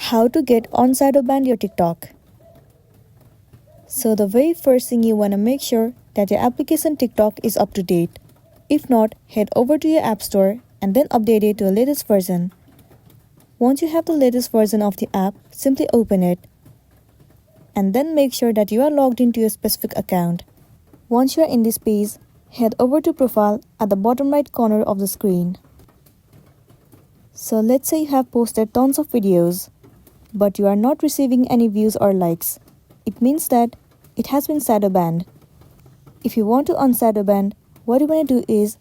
How to get Unshadowbanned your TikTok. So the very first thing you want to make sure that your application TikTok is up to date. If not, head over to your app store and then update it to the latest version. Once you have the latest version of the app, simply open it. And then make sure that you are logged into your specific account. Once you are in this page, head over to Profile at the bottom right corner of the screen. So let's say you have posted tons of videos, but you are not receiving any views or likes. It means that it has been shadowbanned. If you want to unshadowban, what you want to do is,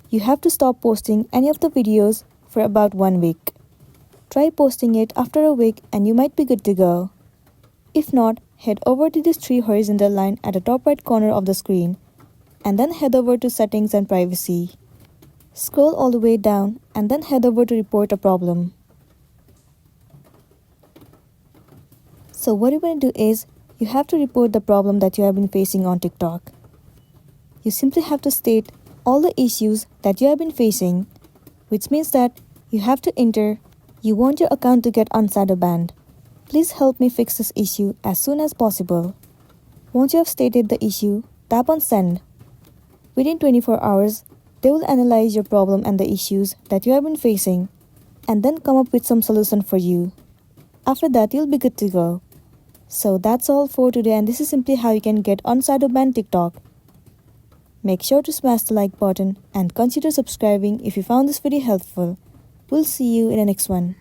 you have to stop posting any of the videos for about 1 week. Try posting it after a week and you might be good to go. If not, head over to this 3 horizontal line at the top right corner of the screen and then head over to Settings and Privacy. Scroll all the way down and then head over to Report a Problem. So what you want to do is, you have to report the problem that you have been facing on TikTok. You simply have to state all the issues that you have been facing, which means that you have to enter, you want your account to get unshadowbanned. Please help me fix this issue as soon as possible. Once you have stated the issue, tap on Send. Within 24 hours, they will analyze your problem and the issues that you have been facing and then come up with some solution for you. After that, you'll be good to go. So that's all for today, and this is simply how you can get unshadowbanned TikTok. Make sure to smash the like button and consider subscribing if you found this video helpful. We'll see you in the next one.